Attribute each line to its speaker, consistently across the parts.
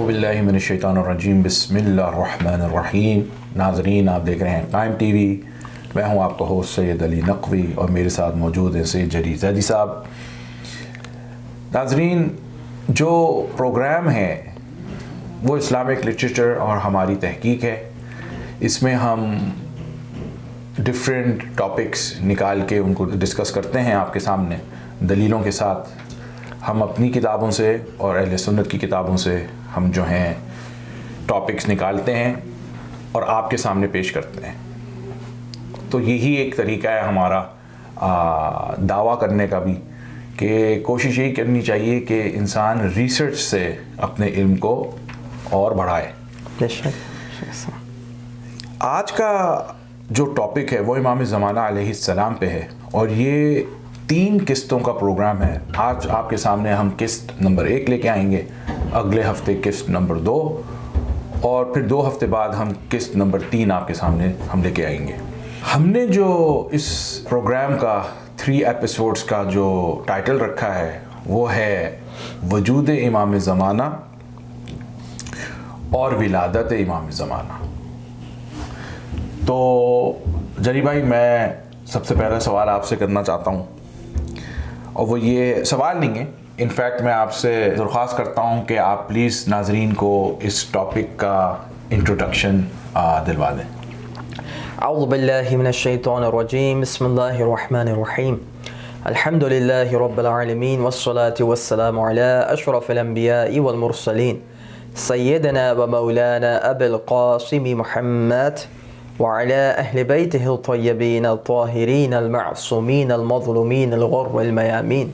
Speaker 1: اعوذ باللہ من الشیطان الرجیم بسم اللہ الرحمن الرحیم۔ ناظرین، آپ دیکھ رہے ہیں قائم ٹی وی۔ میں ہوں آپ کا ہوسٹ سید علی نقوی اور میرے ساتھ موجود ہیں سید جلیل زیدی صاحب۔ ناظرین، جو پروگرام ہے وہ اسلامک لٹریچر اور ہماری تحقیق ہے۔ اس میں ہم ڈفرینٹ ٹاپکس نکال کے ان کو ڈسکس کرتے ہیں آپ کے سامنے دلیلوں کے ساتھ۔ ہم اپنی کتابوں سے اور اہل سنت کی کتابوں سے ہم جو ہیں ٹاپکس نکالتے ہیں اور آپ کے سامنے پیش کرتے ہیں۔ تو یہی ایک طریقہ ہے ہمارا دعویٰ کرنے کا بھی، کہ کوشش یہی کرنی چاہیے کہ انسان ریسرچ سے اپنے علم کو اور بڑھائے۔ آج کا جو ٹاپک ہے وہ امام زمانہ علیہ السلام پہ ہے، اور یہ 3 قسطوں کا پروگرام ہے۔ آج آپ کے سامنے ہم قسط نمبر 1 لے کے آئیں گے، اگلے ہفتے قسط نمبر 2، اور پھر 2 ہفتے بعد ہم قسط نمبر 3 آپ کے سامنے ہم لے کے آئیں گے۔ ہم نے جو اس پروگرام کا 3 ایپیسوڈز کا جو ٹائٹل رکھا ہے وہ ہے وجود امام زمانہ اور ولادت امام زمانہ۔ تو جلی بھائی، میں سب سے پہلا سوال آپ سے کرنا چاہتا ہوں، اور وہ یہ سوال نہیں ہے، انفیکٹ میں آپ سے درخواست کرتا ہوں کہ آپ پلیز ناظرین کو اس ٹاپک کا انٹروڈکشن دلوا دیں۔
Speaker 2: اعوذ باللہ من الشیطان الرجیم، بسم اللہ الرحمن الرحیم، الحمد للہ رب العالمین، والصلاة والسلام علی اشرف الانبیاء والمرسلین، سیدنا و مولانا ابی القاسم محمد وعلى أهل بيته الطيبين الطاهرين المعصومين المظلومين الغر الميامين،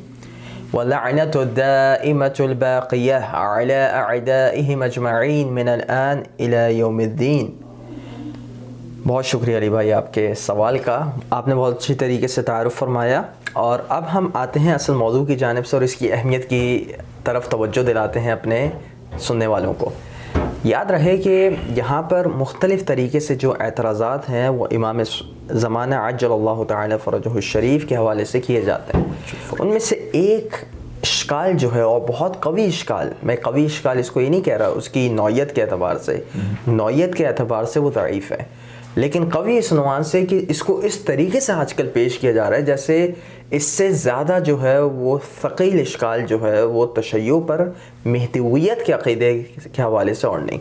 Speaker 2: واللعنة الدائمة الباقية على أعدائهم أجمعين من الآن إلى يوم الدين۔ بہت شکریہ علی بھائی آپ کے سوال کا، آپ نے بہت اچھی طریقے سے تعارف فرمایا، اور اب ہم آتے ہیں اصل موضوع کی جانب سے اور اس کی اہمیت کی طرف توجہ دلاتے ہیں اپنے سننے والوں کو۔ یاد رہے کہ یہاں پر مختلف طریقے سے جو اعتراضات ہیں وہ امام زمانہ عجل اللہ تعالی فرجہ الشریف کے حوالے سے کیے جاتے ہیں۔ ان میں سے ایک اشکال جو ہے، اور بہت قوی اشکال، میں قوی اشکال اس کو یہ نہیں کہہ رہا اس کی نوعیت کے اعتبار سے، نوعیت کے اعتبار سے وہ ضعیف ہے، لیکن قوی اس عنوان سے کہ اس کو اس طریقے سے آج کل پیش کیا جا رہا ہے جیسے اس سے زیادہ جو ہے وہ ثقیل اشکال جو ہے وہ تشیع پر، مہدویت کے عقیدے کے حوالے سے اور نہیں۔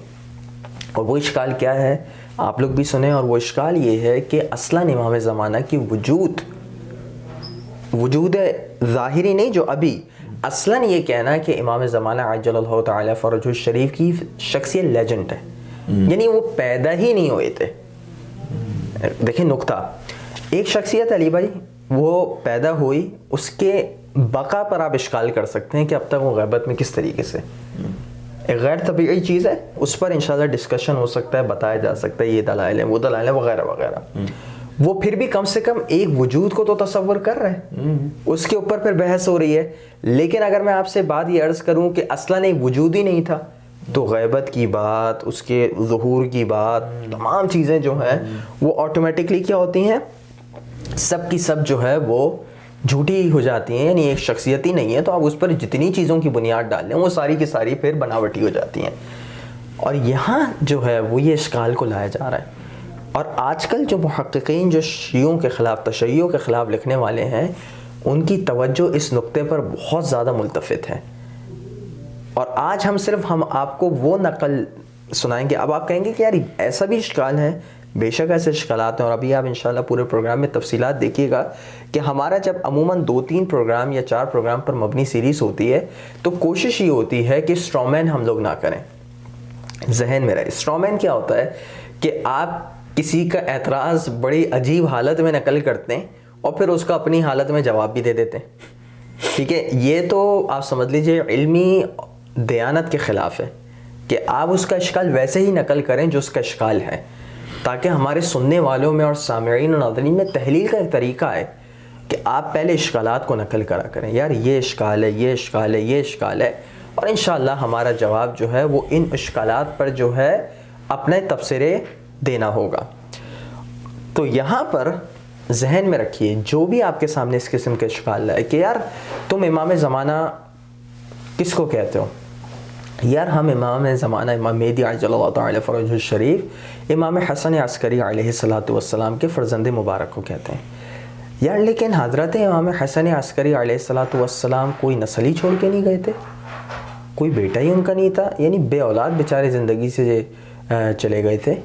Speaker 2: اور وہ اشکال کیا ہے آپ لوگ بھی سنیں، اور وہ اشکال یہ ہے کہ اصلاً امام زمانہ کی وجود ظاہری نہیں جو ابھی، اصلاً یہ کہنا کہ امام زمانہ عجل اللہ تعالی فرجہ الشریف کی شخصیت لیجنڈ ہے، یعنی وہ پیدا ہی نہیں ہوئے تھے۔ دیکھیں نقطہ، ایک شخصیت علی بھائی وہ پیدا ہوئی، اس کے بقا پر آپ اشکال کر سکتے ہیں کہ اب تک وہ غیبت میں کس طریقے سے، ایک غیر طبیعی چیز ہے، اس پر انشاءاللہ ڈسکشن ہو سکتا ہے، بتایا جا سکتا ہے یہ دلائل ہیں وہ دلائل ہیں وغیرہ وغیرہ۔ وہ پھر بھی کم سے کم ایک وجود کو تو تصور کر رہے ہیں، اس کے اوپر پھر بحث ہو رہی ہے۔ لیکن اگر میں آپ سے بات یہ عرض کروں کہ اصلاً ایک وجود ہی نہیں تھا، تو غیبت کی بات، اس کے ظہور کی بات، تمام چیزیں جو ہیں وہ آٹومیٹکلی کیا ہوتی ہیں، سب کی سب جو ہے وہ جھوٹی ہو جاتی ہیں، یعنی ایک شخصیت ہی نہیں ہے، تو آپ اس پر جتنی چیزوں کی بنیاد ڈال لیں وہ ساری کی ساری پھر بناوٹی ہو جاتی ہیں۔ اور یہاں جو ہے وہ یہ اشکال کو لایا جا رہا ہے، اور آج کل جو محققین جو شیعوں کے خلاف، تشیع کے خلاف لکھنے والے ہیں، ان کی توجہ اس نقطے پر بہت زیادہ ملتفت ہے۔ اور آج ہم آپ کو وہ نقل سنائیں گے۔ اب آپ کہیں گے کہ یار ایسا بھی اشکال ہے، بے شک ایسے اشکالات ہیں، اور ابھی آپ انشاءاللہ پورے پروگرام میں تفصیلات دیکھیے گا کہ ہمارا جب عموماً 2-3 پروگرام یا 4 پروگرام پر مبنی سیریز ہوتی ہے تو کوشش یہ ہوتی ہے کہ اسٹرومین ہم لوگ نہ کریں۔ ذہن میں رہے، اسٹرومین کیا ہوتا ہے کہ آپ کسی کا اعتراض بڑی عجیب حالت میں نقل کرتے ہیں اور پھر اس کا اپنی حالت میں جواب بھی دے دیتے ہیں، ٹھیک ہے۔ یہ تو آپ سمجھ لیجئے علمی دیانت کے خلاف ہے کہ آپ اس کا اشکال ویسے ہی نقل کریں جو اس کا اشکال ہے، تاکہ ہمارے سننے والوں میں اور سامعین و ناظرین میں تحلیل کا ایک طریقہ ہے کہ آپ پہلے اشکالات کو نقل کرا کریں، یار یہ اشکال ہے، یہ اشکال ہے، یہ اشکال ہے، اور انشاءاللہ ہمارا جواب جو ہے وہ ان اشکالات پر جو ہے اپنے تبصرے دینا ہوگا۔ تو یہاں پر ذہن میں رکھیے جو بھی آپ کے سامنے اس قسم کے اشکال ہے کہ یار تم امام زمانہ کس کو کہتے ہو، یار ہم امام زمانہ امام مہدی عجل اللہ تعالی فرجہ الشریف امام حسن عسکری علیہ الصلوۃ والسلام کے فرزند مبارک کو کہتے ہیں. یار لیکن حضرت امام حسن عسکری علیہ الصلوۃ والسلام کوئی نسل ہی چھوڑ کے نہیں گئے تھے, کوئی بیٹا ہی ان کا نہیں تھا, یعنی بے اولاد بیچارے زندگی سے چلے گئے تھے.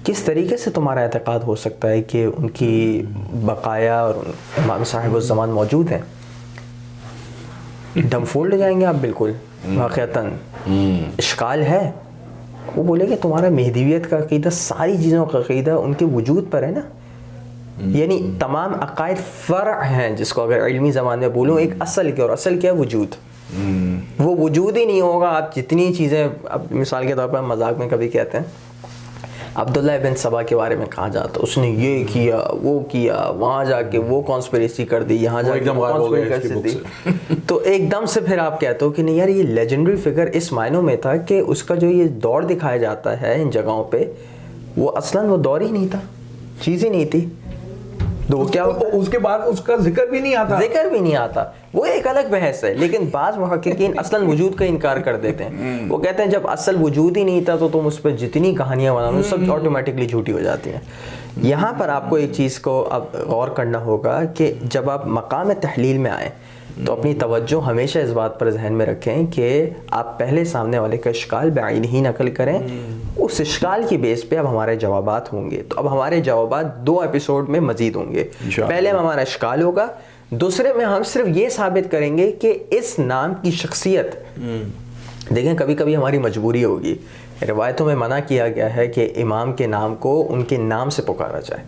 Speaker 2: کس طریقے سے تمہارا اعتقاد ہو سکتا ہے کہ ان کی بقایا اور امام صاحب الزمان موجود ہیں؟ ڈم فولڈ ہو جائیں گے آپ بالکل. واقعتاً اشکال ہے. وہ بولے کہ تمہارا مہدیویت کا عقیدہ ساری چیزوں کا عقیدہ ان کے وجود پر ہے نا, یعنی تمام عقائد فرع ہیں, جس کو اگر علمی زبان میں بولوں ایک اصل کے, اور اصل کیا ہے؟ وجود. وہ وجود ہی نہیں ہوگا آپ جتنی چیزیں, اب مثال کے طور پر مذاق میں کبھی کہتے ہیں عبداللہ ابن سبا کے بارے میں کہا جاتا اس نے یہ کیا وہ کیا, وہاں جا کے وہ کانسپریسی کر دی, یہاں جا کے وہ کانسپریسی کر دی, تو ایک دم سے پھر آپ کہتے ہو کہ نہیں یار یہ لیجنڈری فگر اس معنوں میں تھا کہ اس کا جو یہ دور دکھایا جاتا ہے ان جگہوں پہ وہ اصلاً وہ دور ہی نہیں تھا, چیز ہی نہیں تھی. تو وہ کیا ہوتا ہے
Speaker 3: اس کے بعد اس کا ذکر بھی نہیں آتا,
Speaker 2: وہ ایک الگ بحث ہے. لیکن بعض محققین اصلاً وجود کا انکار کر دیتے ہیں. وہ کہتے ہیں جب اصل وجود ہی نہیں تھا تو تم اس پہ جتنی کہانیاں بناؤ سب آٹومیٹکلی جھوٹی ہو جاتی ہیں. یہاں پر آپ کو ایک چیز کو اب غور کرنا ہوگا کہ جب آپ مقام تحلیل میں آئیں تو اپنی توجہ ہمیشہ اس بات پر ذہن میں رکھیں کہ آپ پہلے سامنے والے کا اشکال بعین ہی نقل کریں. اس اشکال کی بیس پہ اب ہمارے جوابات ہوں گے. تو اب ہمارے جوابات 2 ایپیسوڈ میں مزید ہوں گے. پہلے میں ہمارا اشکال ہوگا, دوسرے میں ہم صرف یہ ثابت کریں گے کہ اس نام کی شخصیت, دیکھیں کبھی کبھی ہماری مجبوری ہوگی, روایتوں میں منع کیا گیا ہے کہ امام کے نام کو ان کے نام سے پکارا جائے,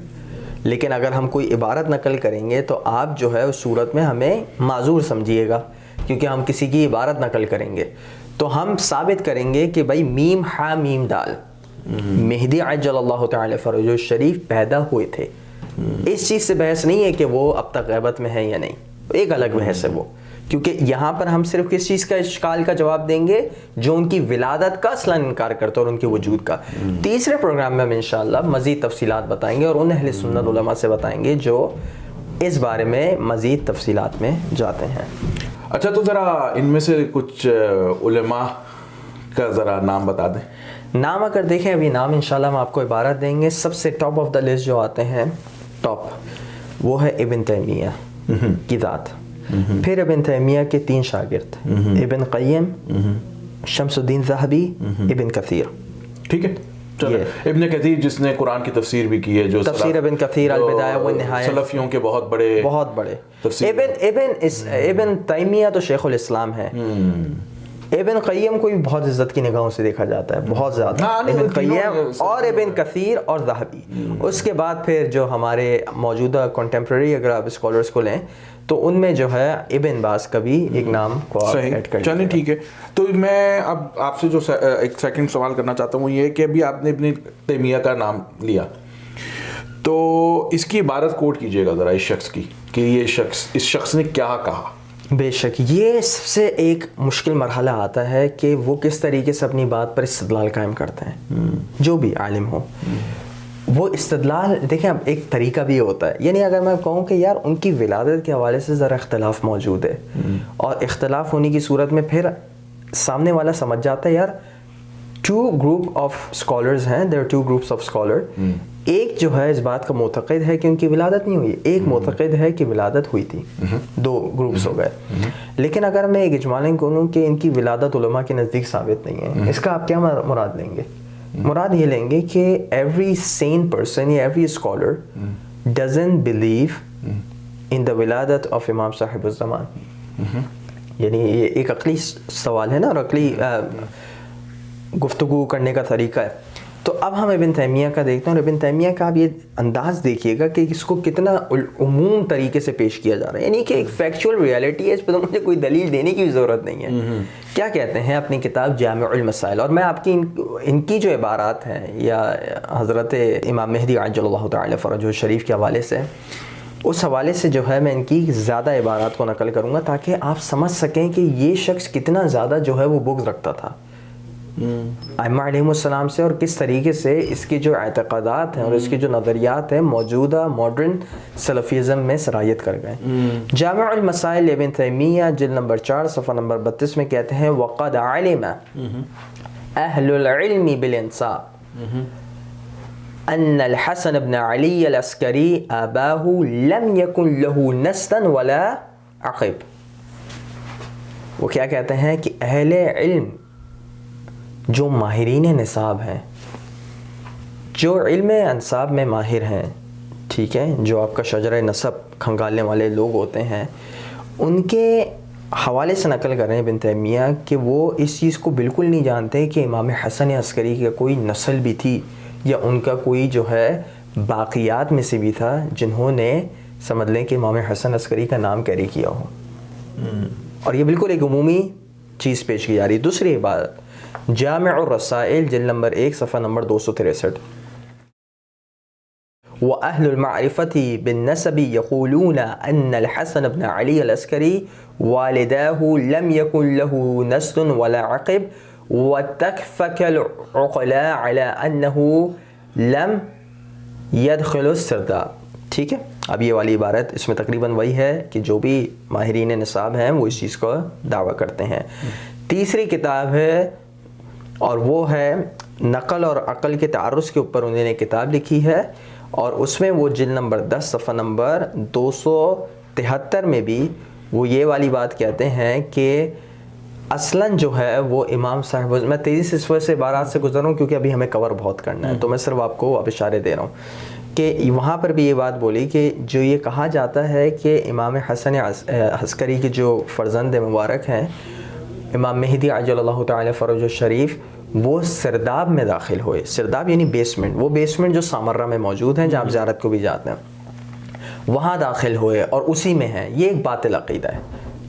Speaker 2: لیکن اگر ہم کوئی عبارت نقل کریں گے تو آپ جو ہے اس صورت میں ہمیں معذور سمجھیے گا, کیونکہ ہم کسی کی عبارت نقل کریں گے. تو ہم ثابت کریں گے کہ بھائی میم ہا میم دال مہدی عجل اللہ تعالی فرجہ الشریف پیدا ہوئے تھے. اس چیز سے بحث نہیں ہے کہ وہ اب تک غیبت میں ہے یا نہیں, ایک الگ بحث ہے وہ, کیونکہ یہاں پر ہم صرف کس چیز کا اشکال کا جواب دیں گے جو ان کی ولادت کا اصلاً انکار کرتا اور ان کے وجود کا. تیسرے پروگرام میں ہم انشاءاللہ مزید تفصیلات بتائیں گے اور ان اہل سنت علماء سے بتائیں گے جو اس بارے میں مزید تفصیلات میں جاتے ہیں.
Speaker 1: اچھا تو ذرا ان میں سے کچھ علماء کا ذرا نام بتا دیں.
Speaker 2: نام اگر دیکھیں ابھی نام انشاءاللہ ہم آپ کو عبارت دیں گے. سب سے ٹاپ آف دا لسٹ جو آتے ہیں ٹاپ وہ ہے ابن تیمیہ کی ذات, پھر ابن تیمیہ کے 3 شاگرد ابن قیم, شمس الدین ذہبی, ابن کثیر.
Speaker 1: ٹھیک ہے, ابن کثیر جس نے قرآن کی تفسیر بھی کی ہے, جو
Speaker 2: تفسیر ابن کثیر البدایہ والنہایہ,
Speaker 1: سلفیوں کے بہت بڑے
Speaker 2: ابن تیمیہ تو شیخ الاسلام ہے. ابن قیم کو بھی بہت عزت کی نگاہوں سے دیکھا جاتا ہے, بہت زیادہ. ابن قیم اور ابن کثیر اور ذہبی. اس کے بعد پھر جو ہمارے موجودہ کنٹمپرری اگر آپ اسکالرس کو لیں تو ان میں جو ہے ابن باز کا بھی ایک نام کو ایڈ کر.
Speaker 1: چلیں ٹھیک ہے. تو میں اب آپ سے جو ایک سیکنڈ سوال کرنا چاہتا ہوں یہ کہ ابھی آپ نے ابن تیمیہ کا نام لیا, تو اس کی عبارت کوٹ کیجیے گا ذرا اس شخص کی, کہ یہ اس شخص نے کیا کہا.
Speaker 2: بے شک یہ سب سے ایک مشکل مرحلہ آتا ہے کہ وہ کس طریقے سے اپنی بات پر استدلال قائم کرتے ہیں. جو بھی عالم ہو وہ استدلال, دیکھیں اب ایک طریقہ بھی ہوتا ہے, یعنی اگر میں کہوں کہ یار ان کی ولادت کے حوالے سے ذرا اختلاف موجود ہے, اور اختلاف ہونے کی صورت میں پھر سامنے والا سمجھ جاتا ہے یار 2 گروپ آف اسکالرز ہیں, there are 2 groups of scholar. ایک جو ہے اس بات کا معتقد ہے کہ ان کی ولادت نہیں ہوئی, ایک معتقد ہے کہ ولادت ہوئی تھی. 2 گروپس ہو گئے. لیکن اگر میں ایک اجمالاً کہوں کہ ان کی ولادت علماء کے نزدیک ثابت نہیں ہے, اس کا آپ کیا مراد لیں گے؟ مراد یہ لیں گے کہ every sane person یا every scholar doesn't believe in the ولادت of امام صاحب الزمان. یعنی یہ ایک عقلی سوال ہے نا, اور عقلی گفتگو کرنے کا طریقہ ہے. تو اب ہم ابن تیمیہ کا دیکھتے ہیں, اور ابن تیمیہ کا آپ یہ انداز دیکھیے گا کہ اس کو کتنا عموم طریقے سے پیش کیا جا رہا ہے, یعنی کہ ایک فیکچوئل ریالٹی ہے, اس پہ تو مجھے کوئی دلیل دینے کی ضرورت نہیں ہے. کیا کہتے ہیں اپنی کتاب جامع المسائل, اور میں آپ کی ان کی جو عبارات ہیں یا حضرت امام مہدی عجل اللہ تعالی فرجہ الشریف کے حوالے سے, اس حوالے سے جو ہے میں ان کی زیادہ عبارات کو نقل کروں گا تاکہ آپ سمجھ سکیں کہ یہ شخص کتنا زیادہ جو ہے وہ بغض رکھتا تھا ائمہ علیہم السلام سے، اور کس طریقے سے اس کی جو اعتقادات ہیں اور اس کی جو نظریات ہیں موجودہ ماڈرن سلفیزم میں سرایت کر گئے. جامع المسائل ابن تیمیہ جلد نمبر 4 صفحہ نمبر 32 میں کہتے ہیں وقد علم اہل العلم بالانصاب ان الحسن بن علی العسکری آباہ لم یکن له نسلا ولا عقب. وہ کیا کہتے ہیں کہ اہل علم جو ماہرین نصاب ہیں، جو علم انصاب میں ماہر ہیں، ٹھیک ہے، جو آپ کا شجرہ نسب کھنگالنے والے لوگ ہوتے ہیں، ان کے حوالے سے نقل کر رہے ہیں ابن تیمیہ کہ وہ اس چیز کو بالکل نہیں جانتے کہ امام حسن عسکری کا کوئی نسل بھی تھی یا ان کا کوئی جو ہے باقیات میں سے بھی تھا جنہوں نے سمجھ لیں کہ امام حسن عسکری کا نام کیری کیا ہو. اور یہ بالکل ایک عمومی چیز پیش کی جا رہی ہے. دوسری بات، جامع الرسائل جلد نمبر 1 صفحہ نمبر 263 وَأَهْلُ الْمَعْرِفَةِ بِالنَّسَبِ يَقُولُونَ أَنَّ الْحَسَنَ بْنَ عَلِيَّ الْعَسْكَرِيِّ وَالِدَاهُ لَمْ يَكُنْ لَهُ نَسْلٌ وَلَا عَقِبٌ وَاتَّفَقَ الْعُقَلَاءُ عَلَىٰ أَنَّهُ لَمْ يَدْخِلُ السِّرْدَابَ. ٹھیک ہے، اب یہ والی عبارت اس میں تقریباً وہی ہے کہ جو بھی ماہرین نصاب ہیں وہ اس چیز کو دعویٰ کرتے ہیں. تیسری کتاب ہے اور وہ ہے نقل اور عقل کے تعرض کے اوپر انہوں نے کتاب لکھی ہے، اور اس میں وہ جلد نمبر 10 صفحہ نمبر 273 میں بھی وہ یہ والی بات کہتے ہیں کہ اصلاً جو ہے وہ امام صاحب، میں تیزی سے اس وجہ سے عبارات سے گزر رہا ہوں کیونکہ ابھی ہمیں کور بہت کرنا ہے، تو میں صرف آپ کو اب اشارے دے رہا ہوں کہ وہاں پر بھی یہ بات بولی کہ جو یہ کہا جاتا ہے کہ امام حسن عسکری کے جو فرزند مبارک ہیں امام مہدی عجل اللہ تعالی فرجہ الشریف، وہ سرداب میں داخل ہوئے. سرداب یعنی بیسمنٹ، وہ بیسمنٹ جو سامرہ میں موجود ہیں جہاں آپ زیارت کو بھی جاتے ہیں، وہاں داخل ہوئے اور اسی میں ہیں. یہ ایک باطل عقیدہ ہے.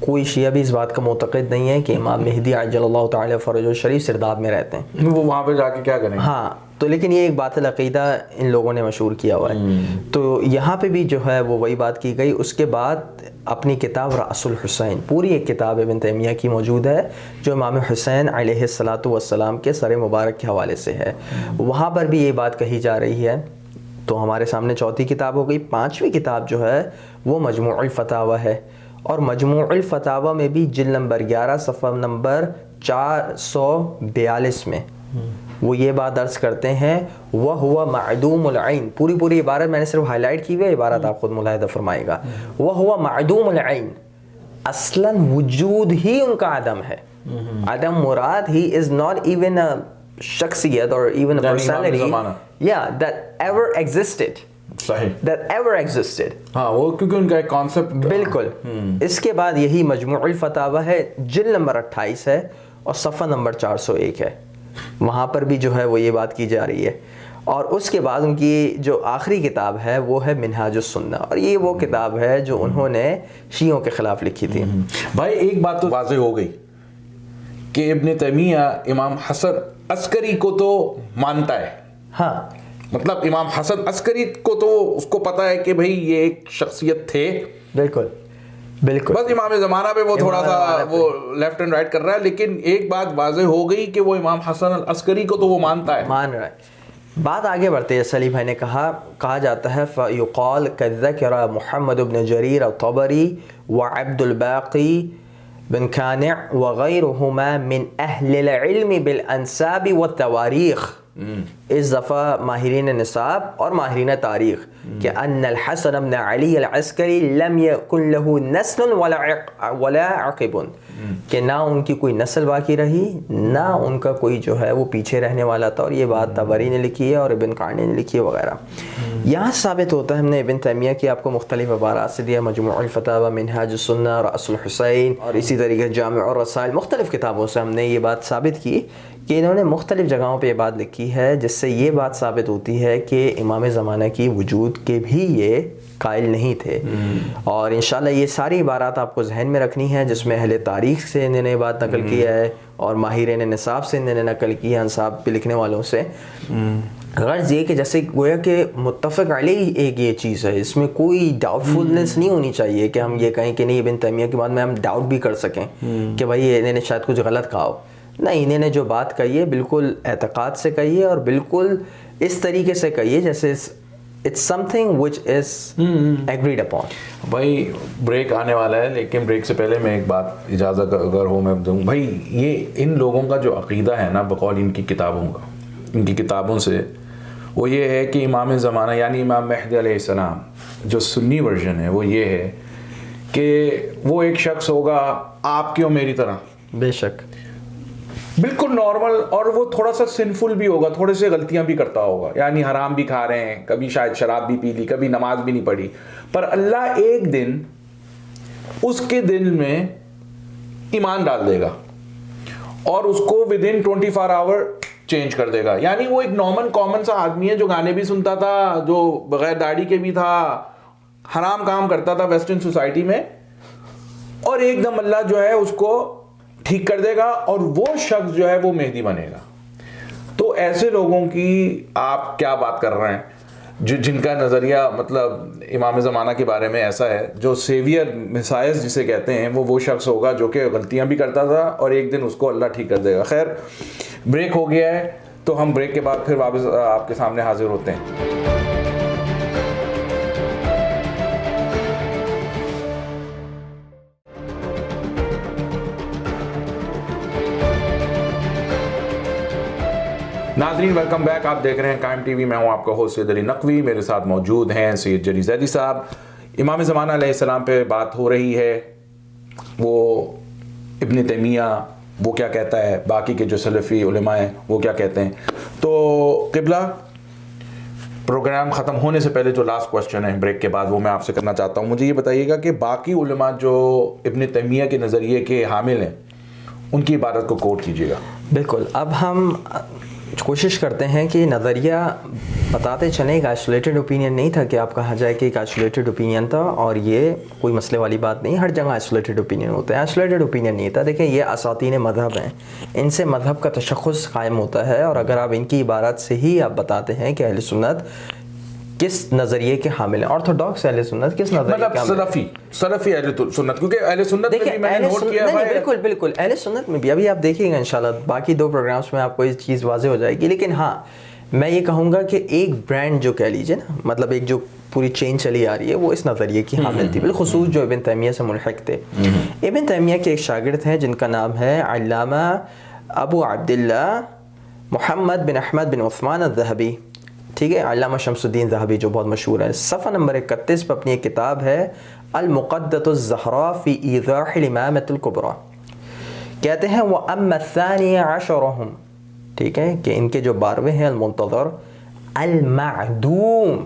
Speaker 2: کوئی شیعہ بھی اس بات کا معتقد نہیں ہے کہ امام مہدی عجل اللہ تعالی فرجہ الشریف سرداب میں رہتے ہیں.
Speaker 1: وہ وہاں پہ جا کے کیا کریں؟
Speaker 2: ہاں، تو لیکن یہ ایک باطل عقیدہ ان لوگوں نے مشہور کیا ہوا ہے. تو یہاں پہ بھی جو ہے وہ وہی بات کی گئی. اس کے بعد اپنی کتاب رأس الحسین، پوری ایک کتاب ابن تیمیہ کی موجود ہے جو امام حسین علیہ الصلاۃ والسلام کے سر مبارک کے حوالے سے ہے. وہاں پر بھی یہ بات کہی جا رہی ہے. تو ہمارے سامنے چوتھی کتاب ہو گئی. پانچویں کتاب جو ہے وہ مجموع الفتاوی ہے، اور مجموع الفتاوی میں بھی جلد نمبر 11 صفحہ نمبر 442 میں وہ یہ بات درج کرتے ہیں وَهُوَ مَعْدُومُ الْعَيْنِ. پوری عبارت میں نے صرف ہائی لائٹ کی ہوئی ہے، عبارت آپ خود ملاحظہ فرمائے گا. وَهُوَ مَعْدُومُ الْعَيْنِ، اصلاً وجود ہی ان کا عدم ہے. عدم مراد ہی از ناٹ ایون اے شخصیت اور even a personality that ever existed.
Speaker 1: صحیح،
Speaker 2: that ever existed.
Speaker 1: ہاں، وہ کیونکہ ان کا ایک کانسیپٹ
Speaker 2: بالکل. اس کے بعد یہی مجموع الفتاوی ہے، جلد نمبر 28 ہے اور صفحہ نمبر 401 ہے. وہاں پر بھی جو ہے وہ یہ بات کی جا رہی ہے. اور اس کے بعد ان کی جو آخری کتاب ہے وہ ہے منہاج السنہ، اور یہ وہ کتاب ہے جو انہوں نے شیعوں کے خلاف لکھی تھی.
Speaker 1: بھائی ایک بات تو واضح ہو گئی کہ ابن تیمیہ امام حسن عسکری کو تو مانتا ہے.
Speaker 2: ہاں،
Speaker 1: مطلب امام حسن عسکری کو تو اس کو پتا ہے کہ بھئی یہ ایک شخصیت تھے. بالکل. بس امام زمانہ پہ وہ تھوڑا سا وہ لیفٹ اینڈ رائٹ کر رہا ہے، لیکن ایک بات واضح ہو گئی کہ وہ امام حسن العسکری کو تو وہ مانتا ہے،
Speaker 2: مان رہا ہے. بات آگے بڑھتے ہیں. سلی بھائی نے کہا جاتا ہے فَيُقَالْ كَذَّكَرَ محمد بن جریر الطبری وعبد الباقی بن کانع وغیرہما من اہل العلم بالانساب والتواریخ. اس دفعہ ماہرین نصاب اور ماہرین تاریخ کہ ان الحسن بن علی العسکری لم یکن له نسل ولا عقب، کہ نہ ان کی کوئی نسل باقی رہی نہ ان کا کوئی جو ہے وہ پیچھے رہنے والا تھا. اور یہ بات طبری نے لکھی ہے اور ابن قعنی نے لکھی ہے وغیرہ. یہاں ثابت ہوتا ہے، ہم نے ابن تیمیہ کی آپ کو مختلف عبارات سے دیا، مجموع الفتاوی، منہاج السنہ، رأس الحسین، اور اسی طریقے جامع الرسائل، مختلف کتابوں سے ہم نے یہ بات ثابت کی کہ انہوں نے مختلف جگہوں پہ یہ بات لکھی ہے، جس سے یہ بات ثابت ہوتی ہے کہ امام زمانہ کی وجود کے بھی یہ قائل نہیں تھے. اور انشاءاللہ یہ ساری عبارات آپ کو ذہن میں رکھنی ہے، جس میں اہل تاریخ سے انہوں نے یہ بات نقل کیا ہے اور ماہرین نصاب سے انہوں نے نقل کی ہے، انصاب پہ لکھنے والوں سے. غرض یہ کہ جیسے گویا کہ متفق علیہ ایک یہ چیز ہے، اس میں کوئی ڈاؤٹ فلنس نہیں ہونی چاہیے کہ ہم یہ کہیں کہ نہیں ابن تیمیہ کے بعد میں ہم ڈاؤٹ بھی کر سکیں کہ بھائی انہوں نے شاید کچھ غلط کہا ہو. نہیں، انہوں نے جو بات کہی ہے بالکل اعتقاد سے کہی ہے اور بالکل اس طریقے سے کہی ہے جیسے it's something which is agreed upon.
Speaker 1: بھائی بریک آنے والا ہے، لیکن بریک سے پہلے میں ایک بات اجازت اگر ہو میں دوں. بھائی یہ ان لوگوں کا جو عقیدہ ہے نا بقول ان کی کتابوں کا، ان کی کتابوں سے، وہ یہ ہے کہ امام زمانہ یعنی امام مہدی علیہ السلام، جو سنی ورژن ہے وہ یہ ہے کہ وہ ایک شخص ہوگا آپ کی اور میری طرح،
Speaker 2: بے شک
Speaker 1: بالکل نارمل، اور وہ تھوڑا سا سنفل بھی ہوگا، تھوڑے سے غلطیاں بھی کرتا ہوگا، یعنی حرام بھی کھا رہے ہیں، کبھی شاید شراب بھی پی لی، کبھی نماز بھی نہیں پڑھی، پر اللہ ایک دن اس کے دل میں ایمان ڈال دے گا اور اس کو ودن 24 آور چینج کر دے گا. یعنی وہ ایک نارمل کامن سا آدمی ہے جو گانے بھی سنتا تھا، جو بغیر داڑھی کے بھی تھا، حرام کام کرتا تھا ویسٹرن سوسائٹی میں، اور ایک دم اللہ جو ہے اس کو ٹھیک کر دے گا اور وہ شخص جو ہے وہ مہدی بنے گا. تو ایسے لوگوں کی آپ کیا بات کر رہے ہیں جن کا نظریہ مطلب امام زمانہ کے بارے میں ایسا ہے، جو سیویئر مسائز جسے کہتے ہیں، وہ شخص ہوگا جو کہ غلطیاں بھی کرتا تھا اور ایک دن اس کو اللہ ٹھیک کر دے گا. خیر بریک ہو گیا ہے تو ہم بریک کے بعد پھر واپس آپ کے سامنے حاضر ہوتے ہیں. ناظرین ویلکم بیک، آپ دیکھ رہے ہیں قائم ٹی وی، میں ہوں آپ کا ہوسٹ سید علی نقوی، میرے ساتھ موجود ہیں سید جلی زیدی صاحب. امام زمانہ علیہ السلام پہ بات ہو رہی ہے، وہ ابن تیمیہ وہ کیا کہتا ہے، باقی کے جو سلفی علماء ہیں وہ کیا کہتے ہیں. تو قبلہ پروگرام ختم ہونے سے پہلے جو لاسٹ کوسچن ہے بریک کے بعد وہ میں آپ سے کرنا چاہتا ہوں. مجھے یہ بتائیے گا کہ باقی علماء جو ابن تیمیہ کے نظریے کے حامل ہیں ان کی عبارت کو کوٹ کیجیے گا.
Speaker 2: بالکل. اب ہم کوشش کرتے ہیں کہ نظریہ بتاتے چلیں، ایک آئسولیٹڈ اوپینین نہیں تھا کہ آپ کہا جائے کہ ایک آئسولیٹڈ اوپینین تھا اور یہ کوئی مسئلے والی بات نہیں. ہر جگہ آئسولیٹڈ اوپینین ہوتا ہے، آئسولیٹڈ اوپینین نہیں تھا. دیکھیں یہ اساطین مذہب ہیں، ان سے مذہب کا تشخص قائم ہوتا ہے، اور اگر آپ ان کی عبارت سے ہی آپ بتاتے ہیں کہ اہل سنت کس نظریے کے حامل ہیں، آرتھوڈاکس اہل سنت کس نظریے کے حامل ہیں،
Speaker 1: سلفی اہل سنت، کیونکہ اہل سنت میں بھی میں نے نوٹ کیا ہے.
Speaker 2: بالکل بالکل اہل سنت میں بھی ابھی آپ دیکھیے گا انشاءاللہ باقی 2 پروگرامز میں آپ کو یہ چیز واضح ہو جائے گی. لیکن ہاں میں یہ کہوں گا کہ ایک برانڈ جو کہہ لیجیے نا، مطلب ایک جو پوری چین چلی آ رہی ہے وہ اس نظریے کی حامل تھی، بالخصوص جو ابن تیمیہ سے ملحق تھے. ابن تیمیہ کے ایک شاگرد ہیں جن کا نام ہے علامہ ابو عبداللہ محمد بن احمد بن عثمان الذہبی، ٹھیک ہے، علامہ شمس الدین ذہبی جو بہت مشہور ہے. صفحہ نمبر 31 پہ اپنی ایک کتاب ہے المقدۃ الزہراء فی ایضاح الامامۃ الکبریٰ، کہتے ہیں وَأَمَّا الثَّانِيَ عَشَرَهُمْ، ٹھیک ہے، کہ ان کے جو 12ویں ہیں المنتظر المعدوم،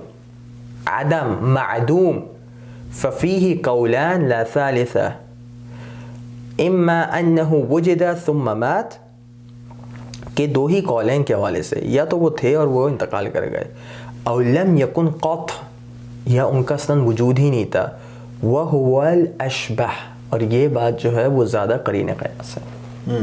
Speaker 2: عدم معدوم، ففیہ قولان لا ثالث، اما انہ وجد ثم مات، کہ 2 ہی قولین کے حوالے سے، یا تو وہ تھے اور وہ انتقال کر گئے، او لم یکن قط، یا ان کا اصلاً وجود ہی نہیں تھا، وہو الاشبہ، اور یہ بات جو ہے وہ زیادہ قرین قیاس ہے.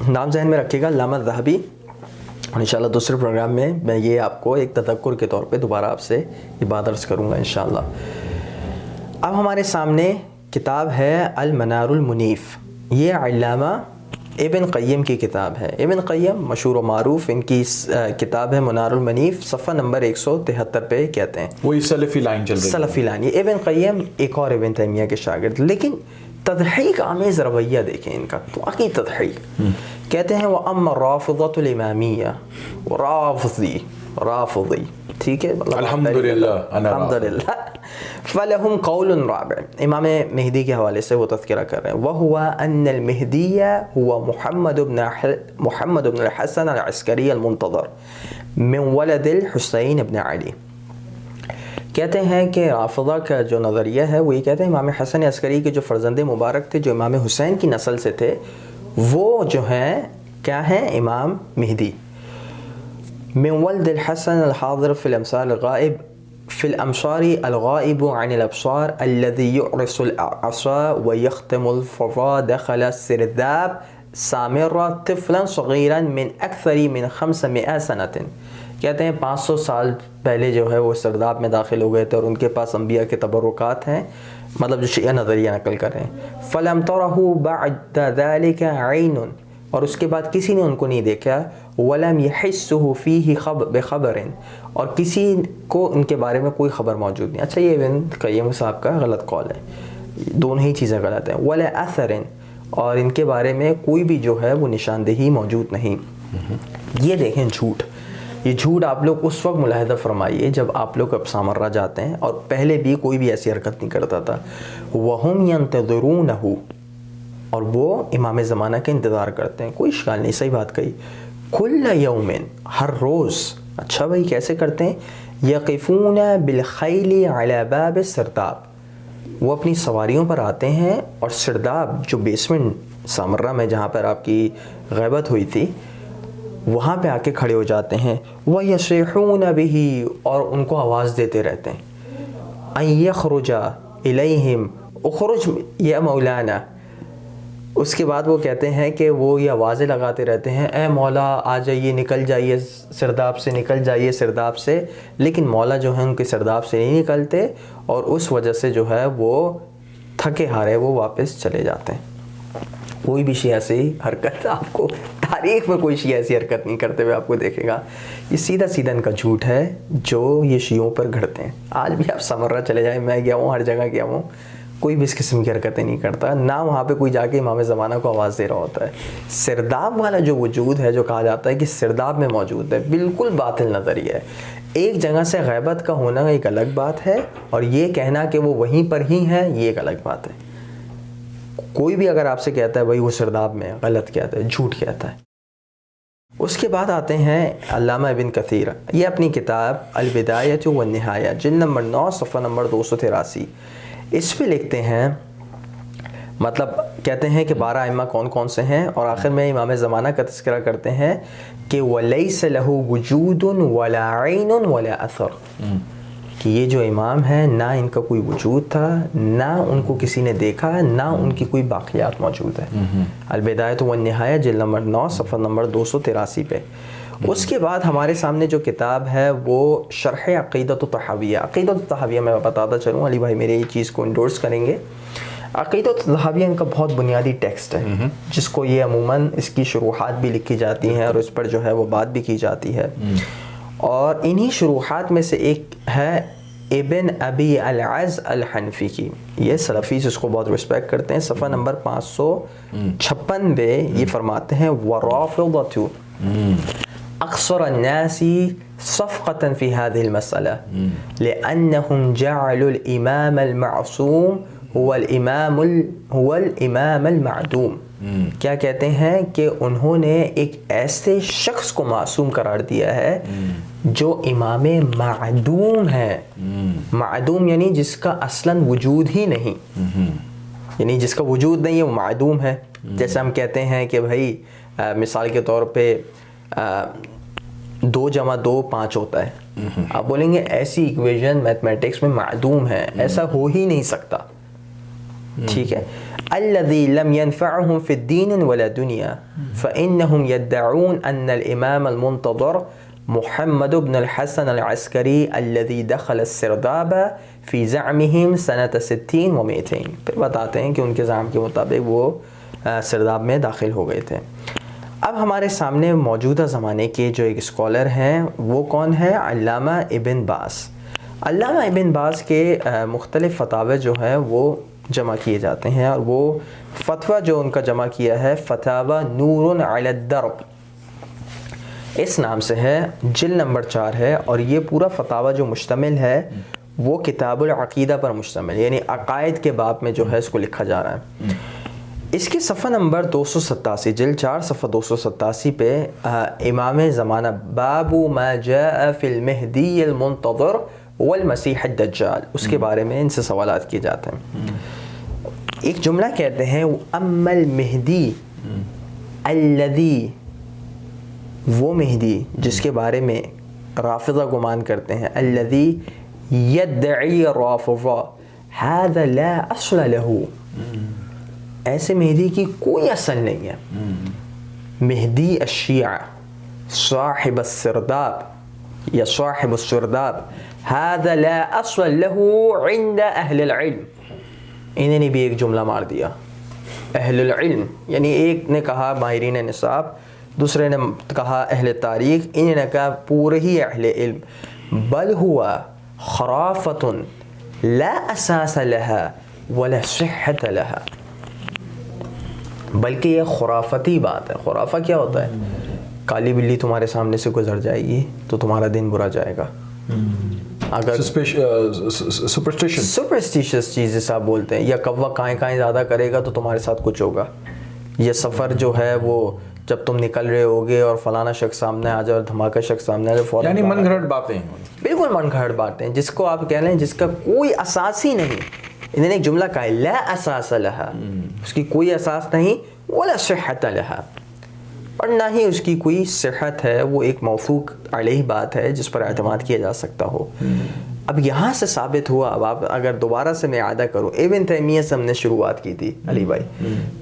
Speaker 2: نام ذہن میں رکھیے گا علامہ ذہبی، اور انشاءاللہ دوسرے پروگرام میں میں یہ آپ کو ایک تذکر کے طور پہ دوبارہ آپ سے یہ بات عرض کروں گا انشاءاللہ. اب ہمارے سامنے کتاب ہے المنار المنیف، یہ علامہ ابن قیم کی کتاب ہے. ابن قیم مشہور و معروف، ان کی کتاب ہے منار المنیف، صفحہ نمبر 173 پہ کہتے ہیں
Speaker 1: وہی سلفی لائن چل رہی ہے.
Speaker 2: سلفی لائن. یہ ابن قیم ایک اور ابن تیمیہ کے شاگرد، لیکن تضحیق آمیز رویہ دیکھیں ان کا، واقعی تضحیق. کہتے ہیں وَأَمَّا الرَّافِضَةُ الْإِمَامِيَّةُ، رافضی، ٹھیک ہے،
Speaker 1: الحمدللہ
Speaker 2: الحمدللہ، فَلَهُمْ قَوْلٌ رَابِعٌ، امام مہدی کے حوالے سے وہ تذکرہ کر رہے ہیں. وَهُوَ أَنَّ الْمِهْدِيَّ هُوَ محمد بن الحسن العسکری المنتظر من ولد الحسین بن علی. کہتے ہیں کہ رافضہ کا جو نظریہ ہے وہ یہ کہتے ہیں امام حسن عسکری کے جو فرزند مبارک تھے، جو امام حسین کی نسل سے تھے، وہ جو ہیں کیا ہیں، امام مہدی. من ولد الحسن الحاضر في الامصار الغائب في الامصار الغائب عن الابصار الذي يعرس العصا ويختم الفضاء دخل السرداب سامرا طفلا صغيرا من اكثر من 500 سنة. کہتے ہیں 500 سال پہلے جو ہے وہ سرداب میں داخل ہو گئے تھے، اور ان کے پاس انبیاء کے تبرکات ہیں، مطلب جو شیعہ نظریہ نقل کر رہے ہیں. فلم ترہ بعد ذلك عین، اور اس کے بعد کسی نے ان کو نہیں دیکھا. وَلَمْ يَحِسُّهُ فِيهِ بِخَبَرٍ اور کسی کو ان کے بارے میں کوئی خبر موجود نہیں. اچھا یہ ابن قیم صاحب کا غلط قول ہے, دونوں ہی چیزیں غلط ہیں. وَلَا أَثَرٍ اور ان کے بارے میں کوئی بھی جو ہے وہ نشاندہی موجود نہیں. یہ دیکھیں جھوٹ, یہ جھوٹ آپ لوگ اس وقت ملاحظہ فرمائیے جب آپ لوگ اب سامرہ جاتے ہیں, اور پہلے بھی کوئی بھی ایسی حرکت نہیں کرتا تھا. وَهُمْ يَنْتَظِرُونَهُ اور وہ امام زمانہ کا انتظار کرتے ہیں. کوئی اشکال نہیں, صحیح بات کہی. کل یوم ہر روز. اچھا بھائی کیسے کرتے ہیں؟ یقفون بالخیل علی باب السرداب وہ اپنی سواریوں پر آتے ہیں اور سرداب جو بیسمنٹ سامرہ میں جہاں پر آپ کی غیبت ہوئی تھی وہاں پہ آ کے کھڑے ہو جاتے ہیں. وَيَصِيحُونَ بِهِ اور ان کو آواز دیتے رہتے ہیں. أَن يَخْرُجَ إِلَيْهِمْ اُخْرُجْ یا مولانا. اس کے بعد وہ کہتے ہیں کہ وہ یہ آوازیں لگاتے رہتے ہیں, اے مولا آ جائیے, نکل جائیے سرداب سے, نکل جائیے سرداب سے. لیکن مولا جو ہیں ان کے سرداب سے نہیں نکلتے اور اس وجہ سے جو ہے وہ تھکے ہارے وہ واپس چلے جاتے ہیں. کوئی بھی شیعہ ایسی حرکت آپ کو تاریخ میں کوئی شیعہ ایسی حرکت نہیں کرتے ہوئے آپ کو دیکھے گا. یہ سیدھا سیدھا ان کا جھوٹ ہے جو یہ شیعوں پر گھڑتے ہیں. آج بھی آپ سامرہ چلے جائیں, میں گیا ہوں, ہر جگہ گیا ہوں, کوئی بھی اس قسم کی حرکتیں نہیں کرتا, نہ وہاں پہ کوئی جا کے امام زمانہ کو آواز دے رہا ہوتا ہے. سرداب والا جو وجود ہے جو کہا جاتا ہے کہ سرداب میں موجود ہے, بالکل باطل نظریہ ہے. ایک جگہ سے غیبت کا ہونا ایک الگ بات ہے اور یہ کہنا کہ وہ وہیں پر ہی ہے یہ ایک الگ بات ہے. کوئی بھی اگر آپ سے کہتا ہے بھائی وہ سرداب میں, غلط کہتا ہے, جھوٹ کہتا ہے. اس کے بعد آتے ہیں علامہ ابن کثیر. یہ اپنی کتاب البدایۃ والنہایہ جلد نمبر 9 صفحہ نمبر 283 اس پہ لکھتے ہیں, مطلب کہتے ہیں کہ 12 ائمہ کون کون سے ہیں, اور آخر میں امام زمانہ کا تذکرہ کرتے ہیں کہ وَلَيْسَ لَهُ وُجُودٌ وَلَا عَيْنٌ وَلَا أَثَرٌ کہ یہ جو امام ہیں نہ ان کا کوئی وجود تھا, نہ ان کو کسی نے دیکھا, نہ ان کی کوئی باقیات موجود ہے. البدایۃ والنہایہ جلد نمبر 9 صفحہ نمبر 283 پہ. اس کے بعد ہمارے سامنے جو کتاب ہے وہ شرح عقیدۃ الطحاویہ. عقیدۃ الطحاویہ میں بتاتا چلوں, علی بھائی میرے یہ چیز کو انڈورس کریں گے. عقیدۃ الطحاویہ ان کا بہت بنیادی ٹیکسٹ ہے جس کو یہ عموماً اس کی شروحات بھی لکھی جاتی ہیں اور اس پر جو ہے وہ بات بھی کی جاتی ہے. اور انہی شروحات میں سے ایک ہے ابن ابی العز الحنفی کی. یہ سلفیز اس کو بہت رسپیکٹ کرتے ہیں. صفحہ نمبر 556 پہ یہ فرماتے ہیں وَرَافِضَةُ أقصر الناس صفقة في هذه المسألة لأنهم جعلوا الإمام المعصوم هو الإمام المعدوم. کیا کہتے ہیں کہ انہوں نے ایک ایسے شخص کو معصوم قرار دیا ہے جو امام معدوم ہے. معدوم یعنی جس کا اصلاً وجود ہی نہیں, یعنی جس کا وجود نہیں ہے وہ معدوم ہے. جیسے ہم کہتے ہیں کہ بھائی مثال کے طور پہ 2 × 2 5 ہوتا ہے. آپ بولیں گے ایسی ایکویژن میتھمیٹکس میں معدوم ہے, ایسا ہو ہی نہیں سکتا. ٹھیک ہے. الذي لم ينفعهم في الدين ولا دنيا فإنهم يدعون أن الإمام المنتظر محمد بن الحسن العسكري الذي دخل السرداب في زعمهم سنة 60 و200. پھر بتاتے ہیں کہ ان کے زعم کے مطابق وہ سرداب میں داخل ہو گئے تھے. اب ہمارے سامنے موجودہ زمانے کے جو ایک اسکالر ہیں وہ کون ہے؟ علامہ ابن باز. علامہ ابن باز کے مختلف فتاوی جو ہیں وہ جمع کیے جاتے ہیں, اور وہ فتویٰ جو ان کا جمع کیا ہے فتاوی نور علی الدرب اس نام سے ہے, جلد نمبر 4 ہے. اور یہ پورا فتاوی جو مشتمل ہے وہ کتاب العقیدہ پر مشتمل, یعنی عقائد کے باب میں جو ہے اس کو لکھا جا رہا ہے. اس کی صفحہ نمبر 287 جلد 4 صفحہ 287 پہ امام زمانہ باب ما جاء فی المہدی المنتظر والمسیح الدجال اس کے بارے میں ان سے سوالات کیے جاتے ہیں. ایک جملہ کہتے ہیں اما المہدی الذی, وہ مہدی جس کے بارے میں رافضہ گمان کرتے ہیں, الذی یدعی رافضہ هذا لا اصل له, ایسے مہدی کی کوئی اصل نہیں ہے. مہدی الشیعہ صاحب السرداب یا صاحب السرداب هذا لا اصل له عند اہل العلم. انہیں نے بھی ایک جملہ مار دیا, اہل العلم، یعنی ایک نے کہا ماہرین نصاب، دوسرے نے کہا اہل تاریخ، انہوں نے کہا پورے ہی اہل علم، بل ہوا خرافۃ لا اساس لها ولا صحت لها، بلکہ یہ خرافتی بات ہے. خرافہ کیا ہوتا ہے؟ کالی بلی تمہارے سامنے سے گزر جائے گی تو تمہارا دن برا جائے گا. اگر سپرسٹیشس چیز جیسے آپ بولتے ہیں، یا کوا کائیں کائیں زیادہ کرے گا تو تمہارے ساتھ کچھ ہوگا. یہ سفر جو ہے وہ جب تم نکل رہے ہوگے اور فلانا شخص سامنے آ جائے اور دھماکہ شخص سامنے آ جائے، فوراً
Speaker 1: یعنی من گھڑت باتیں،
Speaker 2: بالکل من گھڑت باتیں، جس کو آپ کہہ لیں جس کا کوئی اساس ہی نہیں. انہوں نے ایک جملہ کہا ہے لا اساس لہا، اس کی کوئی اساس نہیں، ولا صحت لہا، اور نہ ہی اس کی کوئی صحت ہے. وہ ایک موثوق علیہ بات ہے جس پر اعتماد کیا جا سکتا ہو. اب یہاں سے ثابت ہوا، اب آپ اگر دوبارہ سے میں اعادہ کروں، ابن تیمیہ سے ہم نے شروعات کی تھی علی بھائی،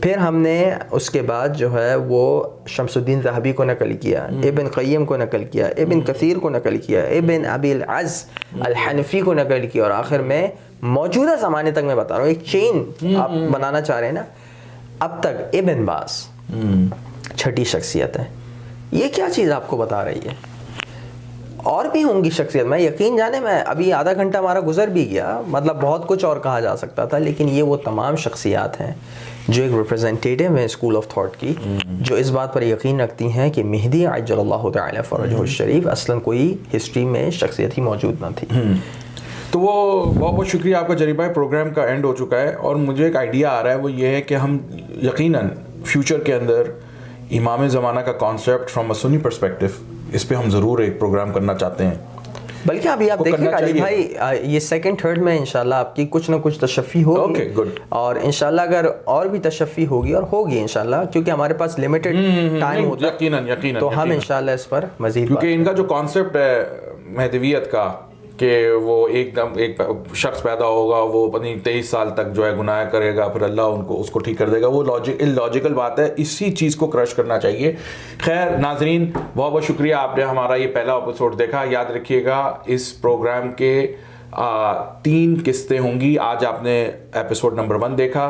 Speaker 2: پھر ہم نے اس کے بعد جو ہے وہ شمس الدین ذہبی کو نقل کیا، ابن قیم کو نقل کیا، ابن کثیر کو نقل کیا، ابن ابی العز الحنفی کو نقل کیا، اور آخر میں موجودہ زمانے تک میں بتا رہا ہوں، ایک چین آپ بنانا چاہ رہے ہیں نا، اب تک ابن باز چھٹی شخصیت ہے. یہ کیا چیز آپ کو بتا رہی ہے؟ اور بھی ہوں گی شخصیت، میں یقین جانے، میں ابھی آدھا گھنٹہ ہمارا گزر بھی گیا، مطلب بہت کچھ اور کہا جا سکتا تھا، لیکن یہ وہ تمام شخصیات ہیں جو ایک ریپرزنٹیٹیو ہیں اسکول آف تھاٹ کی، جو اس بات پر یقین رکھتی ہیں کہ مہدی عجل اللہ تعالی فرجہ الشریف اصلاً کوئی ہسٹری میں شخصیت ہی موجود نہ تھی.
Speaker 1: تو وہ بہت بہت شکریہ آپ کا جری بھائی. پروگرام کا اینڈ ہو چکا ہے، اور مجھے ایک آئیڈیا آ رہا ہے، وہ یہ ہے کہ ہم یقیناً فیوچر کے اندر امام زمانہ کا concept from a Sunni perspective, اس پہ ہم ضرور ایک پروگرام کرنا چاہتے ہیں.
Speaker 2: بلکہ ابھی آپ دیکھیں علی بھائی، یہ سیکنڈ تھرڈ میں انشاءاللہ آپ کی کچھ نہ کچھ تشفی ہوگی، اور انشاءاللہ اگر اور بھی تشفی ہوگی، اور ہوگی انشاءاللہ، کیونکہ ہمارے پاس لمیٹڈ ٹائم ہوتا ہے، یقیناً تو ہم انشاءاللہ اس پر مزید،
Speaker 1: کیونکہ ان کا جو کانسیپٹ ہے مہدویت کا کہ وہ ایک دم ایک شخص پیدا ہوگا، وہ پتہ نہیں 23 سال تک جو ہے گناہ کرے گا، پھر اللہ اس کو ٹھیک کر دے گا، وہ لاجیکل بات ہے. اسی چیز کو کرش کرنا چاہیے. خیر ناظرین، بہت بہت شکریہ، آپ نے ہمارا یہ پہلا ایپیسوڈ دیکھا. یاد رکھیے گا اس پروگرام کے 3 قسطیں ہوں گی. آج آپ نے ایپیسوڈ نمبر 1 دیکھا،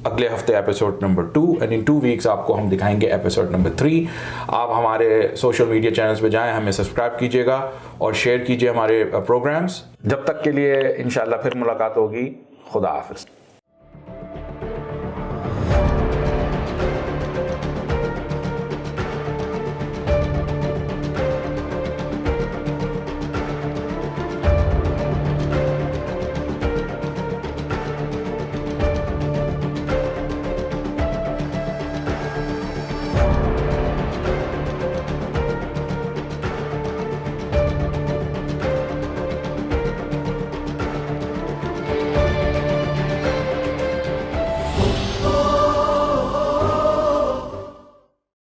Speaker 1: اگلے ہفتے ایپیسوڈ نمبر 2، اینڈ ان 2 ویکس آپ کو ہم دکھائیں گے ایپیسوڈ نمبر 3. آپ ہمارے سوشل میڈیا چینلز پہ جائیں، ہمیں سبسکرائب کیجیے گا اور شیئر کیجیے ہمارے پروگرامز. جب تک کے لیے انشاءاللہ پھر ملاقات ہوگی. خدا حافظ.